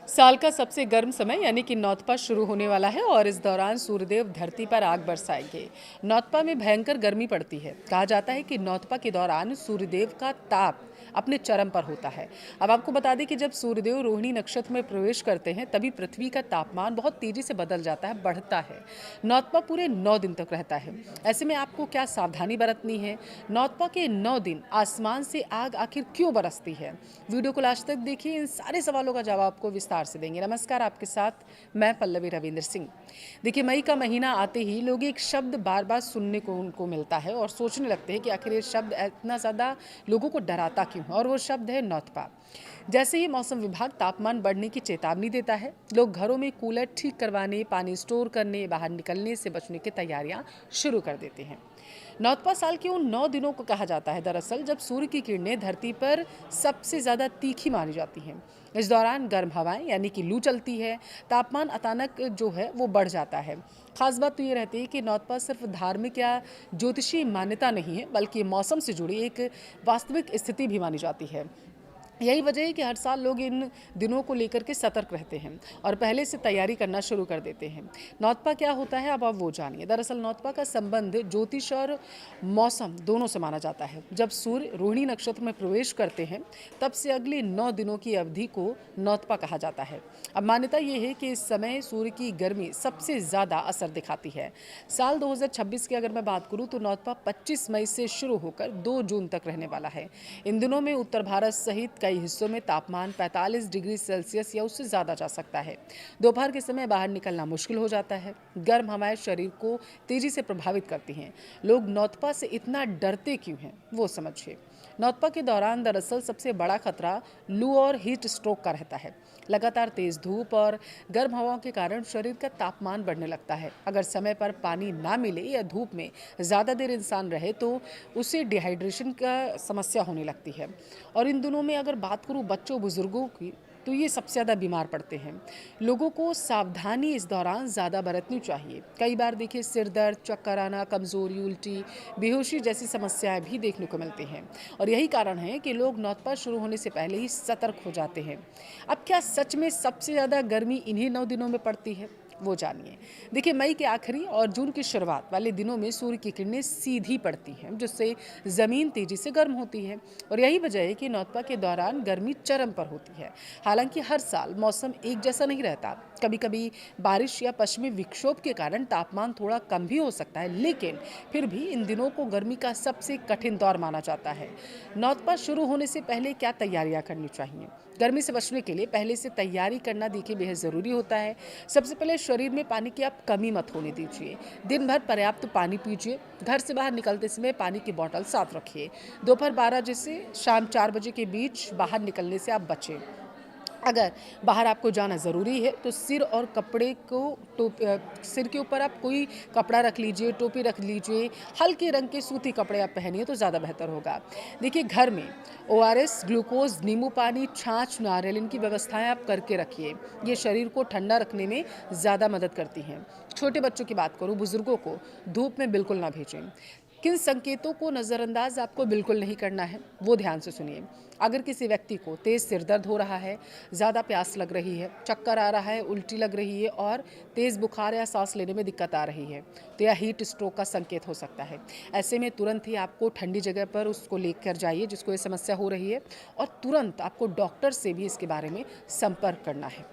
साल का सबसे गर्म समय यानी कि नौतपा शुरू होने वाला है और इस दौरान सूर्यदेव धरती पर आग बरसाएंगे। नौतपा में भयंकर गर्मी पड़ती है। कहा जाता है कि नौतपा के दौरान सूर्यदेव का ताप अपने चरम पर होता है। अब आपको बता दें कि जब सूर्यदेव रोहिणी नक्षत्र में प्रवेश करते हैं तभी पृथ्वी का तापमान बहुत तेजी से बदल जाता है, बढ़ता है। नौतपा पूरे 9 दिन तक रहता है। ऐसे में आपको क्या सावधानी बरतनी है? नौतपा के 9 दिन आसमान से आग आखिर क्यों बरसती है? वीडियो को लास्ट तक देखिए, इन सारे सवालों का जवाब आपको विस्तार से देंगे। नमस्कार, आपके साथ मैं पल्लवी रविंद्र सिंह। देखिए, मई का महीना आते ही लोग एक शब्द बार बार सुनने को उनको मिलता है और सोचने लगते हैं कि आखिर ये शब्द इतना ज़्यादा लोगों को डराता क्यों है, और वो शब्द है नौतपा। जैसे ही मौसम विभाग तापमान बढ़ने की चेतावनी देता है, लोग घरों में कूलर ठीक करवाने, पानी स्टोर करने, बाहर निकलने से बचने की तैयारियां शुरू कर देते हैं। नौतपा साल के उन 9 दिनों को कहा जाता है दरअसल जब सूर्य की किरणें धरती पर सबसे ज़्यादा तीखी मानी जाती हैं। इस दौरान गर्म हवाएं यानी कि लू चलती है, तापमान अचानक जो है वो बढ़ जाता है। खास बात तो ये रहती है कि नौतपा सिर्फ धार्मिक या ज्योतिषीय मान्यता नहीं है, बल्कि मौसम से जुड़ी एक वास्तविक स्थिति भी मानी जाती है। यही वजह है कि हर साल लोग इन दिनों को लेकर के सतर्क रहते हैं और पहले से तैयारी करना शुरू कर देते हैं। नौतपा क्या होता है, अब आप वो जानिए। दरअसल नौतपा का संबंध ज्योतिष और मौसम दोनों से माना जाता है। जब सूर्य रोहिणी नक्षत्र में प्रवेश करते हैं तब से अगले 9 दिनों की अवधि को नौतपा कहा जाता है। अब मान्यता ये है कि इस समय सूर्य की गर्मी सबसे ज़्यादा असर दिखाती है। साल 2026 की अगर मैं बात करूँ तो नौतपा 25 मई से शुरू होकर 2 जून तक रहने वाला है। इन दिनों में उत्तर भारत सहित कई हिस्सों में तापमान 45 डिग्री सेल्सियस या उससे ज़्यादा जा सकता है। दोपहर के समय बाहर निकलना मुश्किल हो जाता है। गर्म हवाएं शरीर को तेजी से प्रभावित करती हैं। लोग नौतपा से इतना डरते क्यों हैं, वो समझिए। नौतपा के दौरान दरअसल सबसे बड़ा खतरा लू और हीट स्ट्रोक का रहता है। लगातार तेज धूप और गर्म हवाओं के कारण शरीर का तापमान बढ़ने लगता है। अगर समय पर पानी ना मिले या धूप में ज़्यादा देर इंसान रहे तो उसे डिहाइड्रेशन का समस्या होने लगती है। और इन दिनों में अगर बात करूँ बच्चों बुजुर्गों की, तो ये सबसे ज़्यादा बीमार पड़ते हैं। लोगों को सावधानी इस दौरान ज़्यादा बरतनी चाहिए। कई बार देखिए सिर दर्द, चक्कर आना, कमज़ोरी, उल्टी, बेहोशी जैसी समस्याएं भी देखने को मिलती हैं। और यही कारण है कि लोग नौतपा शुरू होने से पहले ही सतर्क हो जाते हैं। अब क्या सच में सबसे ज़्यादा गर्मी इन्हीं 9 दिनों में पड़ती है, वो जानिए। देखिए, मई के आखिरी और जून की शुरुआत वाले दिनों में सूर्य की किरणें सीधी पड़ती हैं, जिससे ज़मीन तेजी से गर्म होती है। और यही वजह है कि नौतपा के दौरान गर्मी चरम पर होती है। हालांकि हर साल मौसम एक जैसा नहीं रहता। कभी कभी बारिश या पश्चिमी विक्षोभ के कारण तापमान थोड़ा कम भी हो सकता है, लेकिन फिर भी इन दिनों को गर्मी का सबसे कठिन दौर माना जाता है। नौतपा शुरू होने से पहले क्या तैयारियां करनी चाहिए? गर्मी से बचने के लिए पहले से तैयारी करना देखिए बेहद ज़रूरी होता है। सबसे पहले शरीर में पानी की आप कमी मत होने दीजिए। दिन भर पर्याप्त पानी पीजिए। घर से बाहर निकलते समय पानी की बोतल साथ रखिए। दोपहर 12 से शाम 4 बजे के बीच बाहर निकलने से आप बचें। अगर बाहर आपको जाना ज़रूरी है तो सिर और कपड़े को सिर के ऊपर आप कोई कपड़ा रख लीजिए, टोपी रख लीजिए। हल्के रंग के सूती कपड़े आप पहनिए तो ज़्यादा बेहतर होगा। देखिए, घर में ओआरएस, ग्लूकोज, नींबू पानी, छाछ, नारियल, इनकी व्यवस्थाएं आप करके रखिए। ये शरीर को ठंडा रखने में ज़्यादा मदद करती हैं। छोटे बच्चों की बात करूँ, बुजुर्गों को धूप में बिल्कुल ना भेजें। किन संकेतों को नज़रअंदाज आपको बिल्कुल नहीं करना है, वो ध्यान से सुनिए। अगर किसी व्यक्ति को तेज़ सिर दर्द हो रहा है, ज़्यादा प्यास लग रही है, चक्कर आ रहा है, उल्टी लग रही है और तेज़ बुखार या सांस लेने में दिक्कत आ रही है, तो यह हीट स्ट्रोक का संकेत हो सकता है। ऐसे में तुरंत ही आपको ठंडी जगह पर उसको लेकर जाइए जिसको ये समस्या हो रही है, और तुरंत आपको डॉक्टर से भी इसके बारे में संपर्क करना है।